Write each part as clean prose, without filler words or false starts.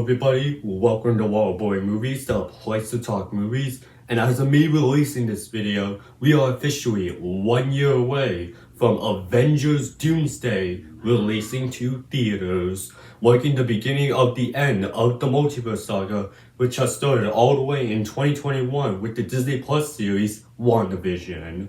everybody, welcome to Wild Boy Movies, the place to talk movies. And as of me releasing this video, we are officially 1 year away from Avengers Doomsday releasing to theaters, marking the beginning of the end of the multiverse saga, which has started all the way in 2021 with the Disney Plus series WandaVision.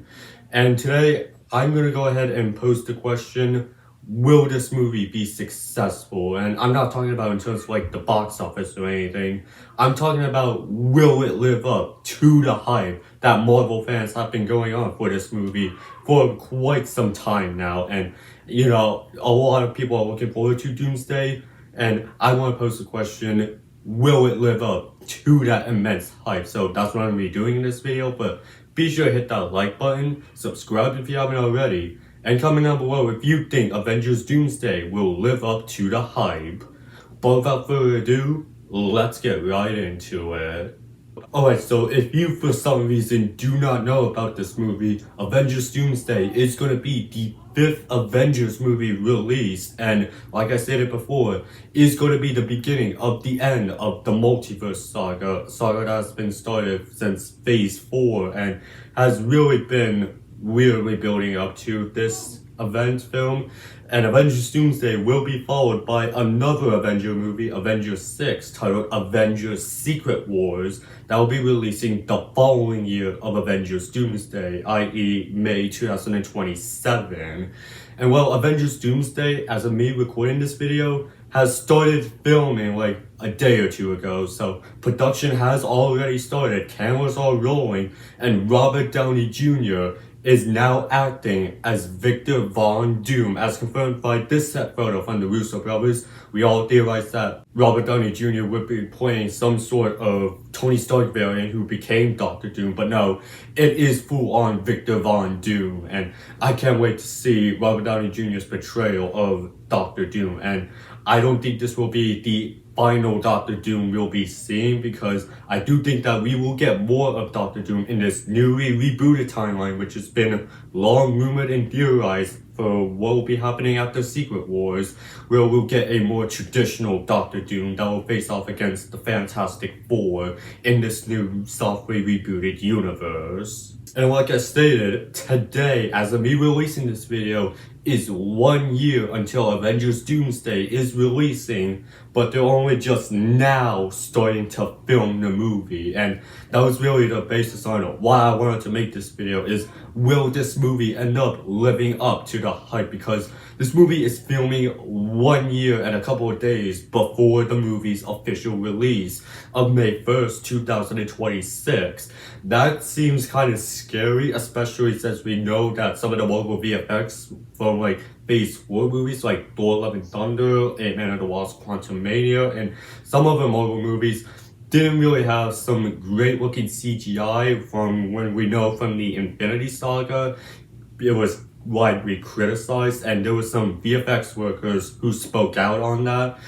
And today, I'm going to go ahead and pose the question, will this movie be successful? And I'm not talking about in terms of like the box office or anything. I'm talking about, will it live up to the hype that Marvel fans have been going on for this movie for quite some time now. And you know, a lot of people are looking forward to Doomsday, and I want to pose the question, will it live up to that immense hype? So that's what I'm going to be doing in this video, but be sure to hit that like button, subscribe if you haven't already, and comment down below if you think Avengers Doomsday will live up to the hype. But without further ado, let's get right into it. Alright, so if you for some reason do not know about this movie, Avengers Doomsday is going to be the 5th Avengers movie released, and like I stated before, is going to be the beginning of the end of the multiverse saga that has been started since phase 4 and has really been weirdly building up to this event film. And Avengers Doomsday will be followed by another Avenger movie, Avengers 6, titled Avengers Secret Wars, that will be releasing the following year of Avengers Doomsday, i.e. May 2027. And well, Avengers Doomsday, as of me recording this video, has started filming like a day or two ago, so production has already started, cameras are rolling, and Robert Downey Jr. is now acting as Victor Von Doom, as confirmed by this set photo from the Russo brothers. We all theorized that Robert Downey Jr. would be playing some sort of Tony Stark variant who became Doctor Doom, but no, it is full-on Victor Von Doom, and I can't wait to see Robert Downey Jr.'s portrayal of Doctor Doom. And I don't think this will be the final Doctor Doom we'll be seeing, because I do think that we will get more of Doctor Doom in this newly rebooted timeline, which has been long rumored and theorized for what will be happening after Secret Wars, where we'll get a more traditional Doctor Doom that will face off against the Fantastic Four in this new softly rebooted universe. And like I stated, today, as of me releasing this video, is 1 year until Avengers Doomsday is releasing, but they're only just now starting to film the movie. And that was really the basis on why I wanted to make this video, is will this movie end up living up to the hype? Because this movie is filming 1 year and a couple of days before the movie's official release of May 1st, 2026. That seems kind of scary, especially since we know that some of the Marvel VFX from like phase 4 movies like Thor Love and Thunder, Ant-Man and the Wasp, Quantumania, and some other Marvel movies didn't really have some great looking CGI from when we know from the Infinity Saga. It was widely criticized, and there were some VFX workers who spoke out on that.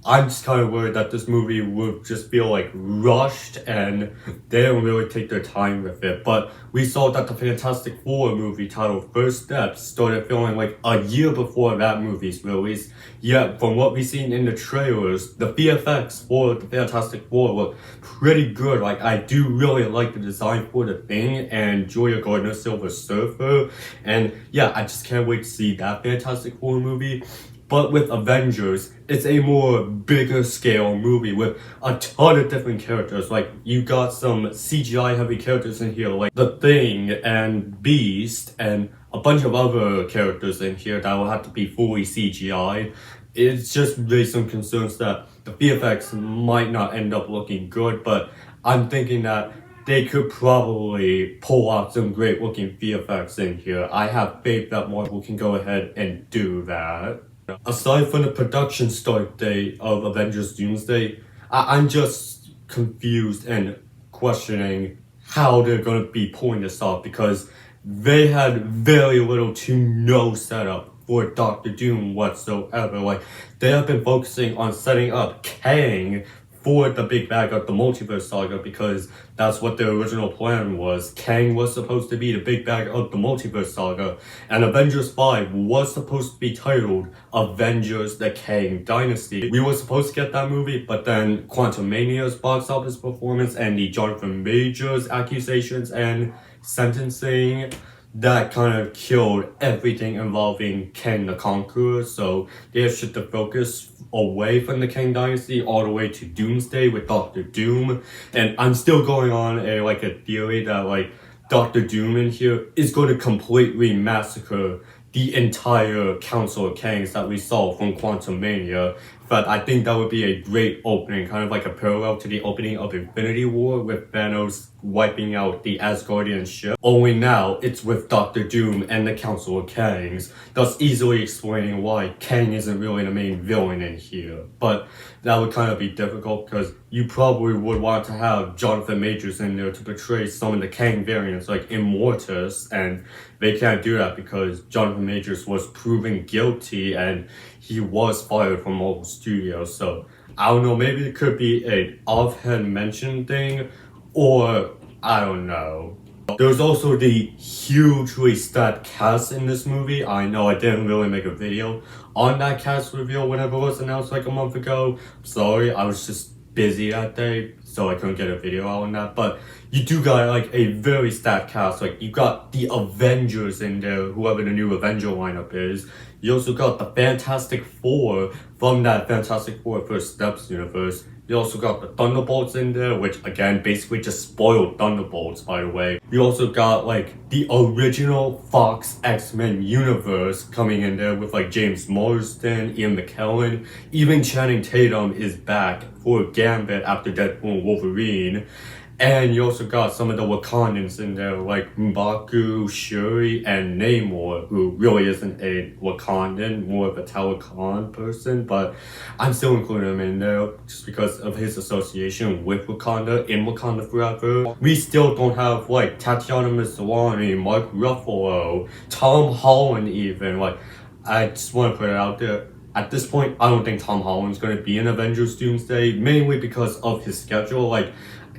I'm just kind of worried that this movie would just feel like rushed and they don't really take their time with it. But we saw that the Fantastic Four movie titled First Steps started filming like a year before that movie's release. Yet from what we've seen in the trailers, the VFX for the Fantastic Four look pretty good. Like, I do really like the design for the Thing and Julia Gardner Silver Surfer. And yeah, I just can't wait to see that Fantastic Four movie. But with Avengers, it's a more bigger scale movie with a ton of different characters. Like, you got some CGI heavy characters in here, like The Thing and Beast, and a bunch of other characters in here that will have to be fully CGI. It's just raised some concerns that the VFX might not end up looking good, but I'm thinking that they could probably pull out some great looking VFX in here. I have faith that Marvel can go ahead and do that. Aside from the production start date of Avengers Doomsday, I'm just confused and questioning how they're going to be pulling this off, because they had very little to no setup for Doctor Doom whatsoever. Like, they have been focusing on setting up Kang for the big bag of the multiverse saga, because that's what the original plan was. Kang was supposed to be the big bag of the multiverse saga, and Avengers 5 was supposed to be titled Avengers the Kang Dynasty. We were supposed to get that movie, but then Quantumania's box office performance and the Jonathan Majors accusations and sentencing, that kind of killed everything involving Kang the Conqueror, so they have shifted the focus away from the Kang Dynasty all the way to Doomsday with Doctor Doom. And I'm still going on a theory that Doctor Doom in here is going to completely massacre the entire Council of Kangs that we saw from Quantumania. But I think that would be a great opening, kind of like a parallel to the opening of Infinity War with Thanos wiping out the Asgardian ship. Only now it's with Doctor Doom and the Council of Kangs, thus easily explaining why Kang isn't really the main villain in here. But that would kind of be difficult because you probably would want to have Jonathan Majors in there to portray some of the Kang variants like Immortus, and they can't do that because Jonathan Majors was proven guilty and he was fired from Marvel Studios. So I don't know, maybe it could be an offhand mention thing, or I don't know. There's also the hugely stacked cast in this movie. I know I didn't really make a video on that cast reveal whenever it was announced like a month ago. Sorry, I was just busy that day, so I couldn't get a video out on that. But you do got a very stacked cast. You got the Avengers in there, whoever the new Avenger lineup is. You also got the Fantastic Four from that Fantastic Four First Steps universe. You also got the Thunderbolts in there, which again basically just spoiled Thunderbolts, by the way. You also got the original Fox X-Men universe coming in there with James Marsden, Ian McKellen. Even Channing Tatum is back for Gambit after Deadpool and Wolverine. And you also got some of the Wakandans in there, like M'Baku, Shuri, and Namor, who really isn't a Wakandan, more of a Talokan person, but I'm still including him in there just because of his association with Wakanda in Wakanda Forever. We still don't have Tatiana Maslany, Mark Ruffalo, Tom Holland even. I just want to put it out there. At this point, I don't think Tom Holland's going to be in Avengers Doomsday, mainly because of his schedule.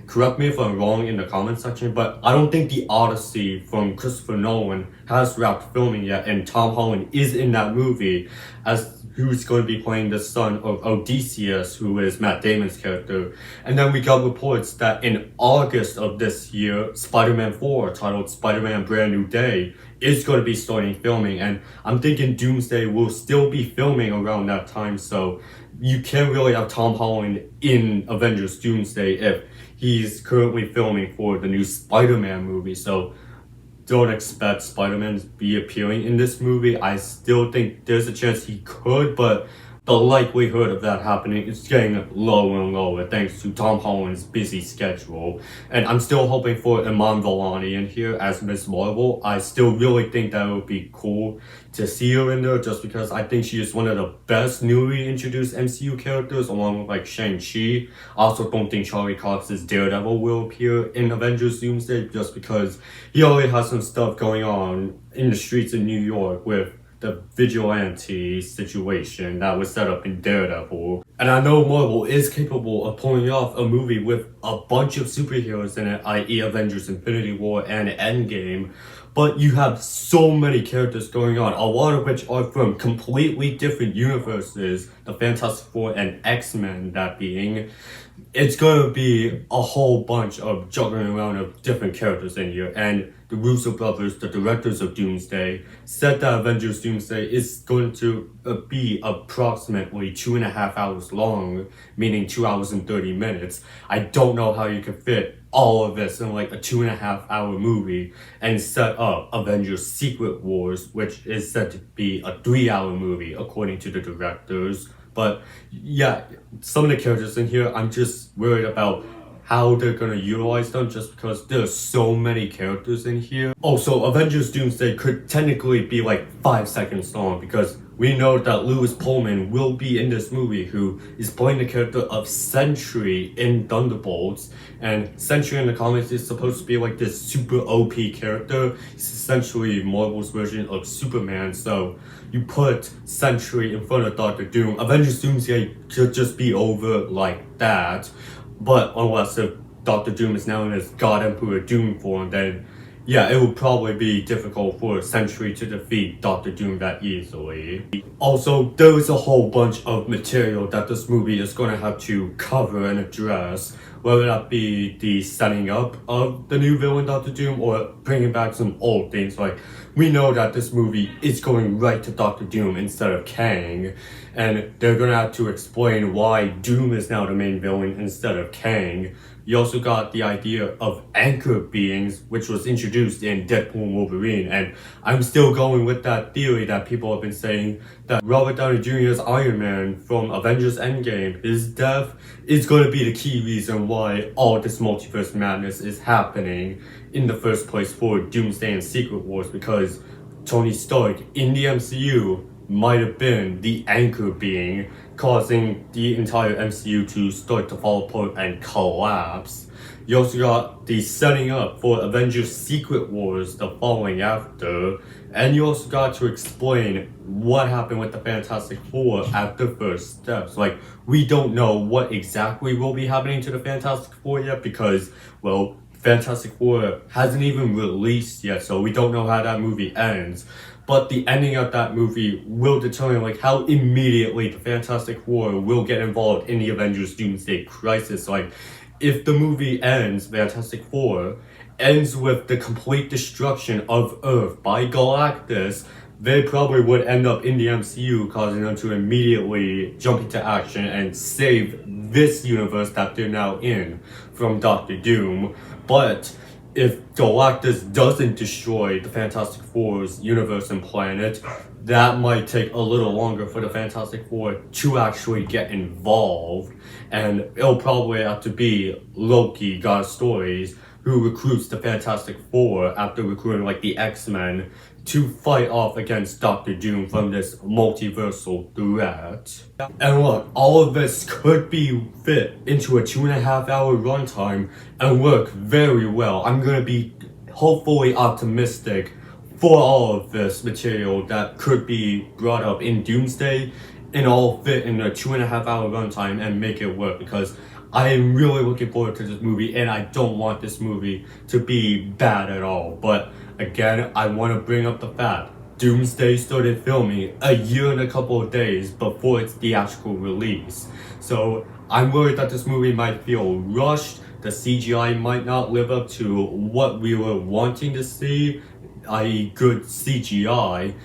Correct me if I'm wrong in the comment section, but I don't think the Odyssey from Christopher Nolan has wrapped filming yet, and Tom Holland is in that movie as who's going to be playing the son of Odysseus, who is Matt Damon's character. And then we got reports that in August of this year, Spider-Man 4, titled Spider-Man Brand New Day, is going to be starting filming, and I'm thinking Doomsday will still be filming around that time, so you can't really have Tom Holland in Avengers Doomsday if he's currently filming for the new Spider-Man movie. So don't expect Spider-Man to be appearing in this movie. I still think there's a chance he could, but the likelihood of that happening is getting lower and lower thanks to Tom Holland's busy schedule. And I'm still hoping for Iman Vellani in here as Ms. Marvel. I still really think that would be cool to see her in there, just because I think she is one of the best newly introduced MCU characters, along with Shang-Chi. I also don't think Charlie Cox's Daredevil will appear in Avengers Doomsday, just because he already has some stuff going on in the streets of New York with the vigilante situation that was set up in Daredevil. And I know Marvel is capable of pulling off a movie with a bunch of superheroes in it, i.e. Avengers Infinity War and Endgame, but you have so many characters going on, a lot of which are from completely different universes, the Fantastic Four and X-Men that being. It's gonna be a whole bunch of juggling around of different characters in here, and the Russo brothers, the directors of Doomsday, said that Avengers Doomsday is going to be approximately 2.5 hours long, meaning 2 hours and 30 minutes. I don't know how you can fit all of this in a 2.5 hour movie and set up Avengers Secret Wars, which is said to be a 3-hour movie according to the directors. But yeah, some of the characters in here, I'm just worried about how they're gonna utilize them, just because there's so many characters in here. Also, Avengers Doomsday could technically be 5 seconds long, because we know that Lewis Pullman will be in this movie, who is playing the character of Sentry in Thunderbolts. And Sentry in the comics is supposed to be like this super OP character. He's essentially Marvel's version of Superman. So you put Sentry in front of Doctor Doom, Avengers Doomsday could just be over like that. But unless if Doctor Doom is now in his God Emperor Doom form, then yeah, it would probably be difficult for Sentry to defeat Doctor Doom that easily. Also, there is a whole bunch of material that this movie is going to have to cover and address, whether that be the setting up of the new villain Doctor Doom or bringing back some old things. Like, we know that this movie is going right to Doctor Doom instead of Kang, and they're going to have to explain why Doom is now the main villain instead of Kang. You also got the idea of anchor beings, which was introduced in Deadpool and Wolverine, and I'm still going with that theory that people have been saying that Robert Downey Jr.'s Iron Man from Avengers Endgame, his death, is going to be the key reason why all this multiverse madness is happening in the first place for Doomsday and Secret Wars, because Tony Stark in the MCU might have been the anchor being, causing the entire MCU to start to fall apart and collapse. You also got the setting up for Avengers Secret Wars the following after, and you also got to explain what happened with the Fantastic Four after First Steps. Like, we don't know what exactly will be happening to the Fantastic Four yet because, well, Fantastic Four hasn't even released yet, so we don't know how that movie ends. But the ending of that movie will determine like how immediately the Fantastic Four will get involved in the Avengers Doomsday Crisis. Like, if the movie ends, Fantastic Four ends with the complete destruction of Earth by Galactus, they probably would end up in the MCU, causing them to immediately jump into action and save this universe that they're now in from Doctor Doom. But if Galactus doesn't destroy the Fantastic Four's universe and planet, that might take a little longer for the Fantastic Four to actually get involved, and it'll probably have to be Loki, God of Stories, who recruits the Fantastic Four after recruiting like the X-Men to fight off against Doctor Doom from this multiversal threat. And look, all of this could be fit into a 2.5-hour runtime and work very well. I'm gonna be hopefully optimistic for all of this material that could be brought up in Doomsday and all fit in a 2.5-hour runtime and make it work, because I am really looking forward to this movie and I don't want this movie to be bad at all. But again, I want to bring up the fact Doomsday started filming a year and a couple of days before its theatrical release. So I'm worried that this movie might feel rushed, the CGI might not live up to what we were wanting to see, i.e. good CGI.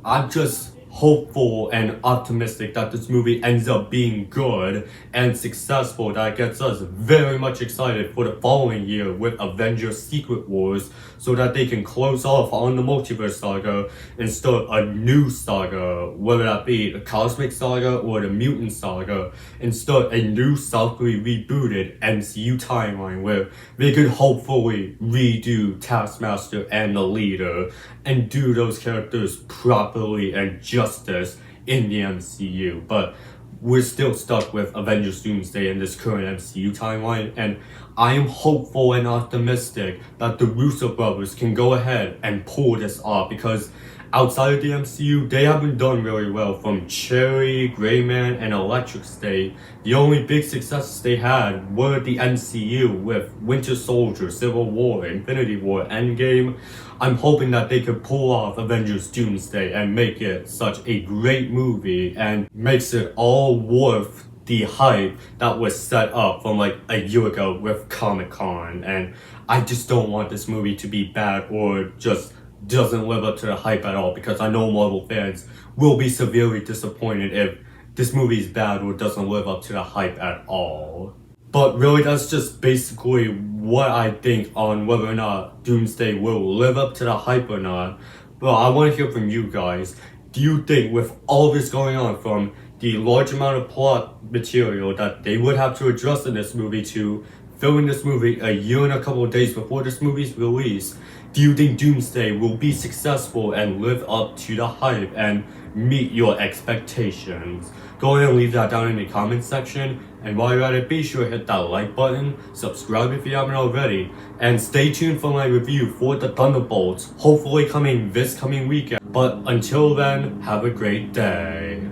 I'm just hopeful and optimistic that this movie ends up being good and successful, that gets us very much excited for the following year with Avengers Secret Wars, so that they can close off on the multiverse saga and start a new saga, whether that be the Cosmic Saga or the Mutant Saga, and start a new softly rebooted MCU timeline where they could hopefully redo Taskmaster and the Leader and do those characters properly and justice in the MCU. But we're still stuck with Avengers Doomsday in this current MCU timeline, and I am hopeful and optimistic that the Russo brothers can go ahead and pull this off, because outside of the MCU, they haven't done really well. From Cherry, Gray Man, and Electric State, the only big successes they had were the MCU with Winter Soldier, Civil War, Infinity War, Endgame. I'm hoping that they could pull off Avengers Doomsday and make it such a great movie and makes it all worth the hype that was set up from like a year ago with Comic-Con. And I just don't want this movie to be bad or just doesn't live up to the hype at all, because I know Marvel fans will be severely disappointed if this movie is bad or doesn't live up to the hype at all. But really, that's just basically what I think on whether or not Doomsday will live up to the hype or not. But I want to hear from you guys. Do you think, with all this going on, from the large amount of plot material that they would have to address in this movie to filming this movie a year and a couple of days before this movie's release, do you think Doomsday will be successful and live up to the hype and meet your expectations? Go ahead and leave that down in the comment section. And while you're at it, be sure to hit that like button, subscribe if you haven't already, and stay tuned for my review for the Thunderbolts, hopefully coming this coming weekend. But until then, have a great day.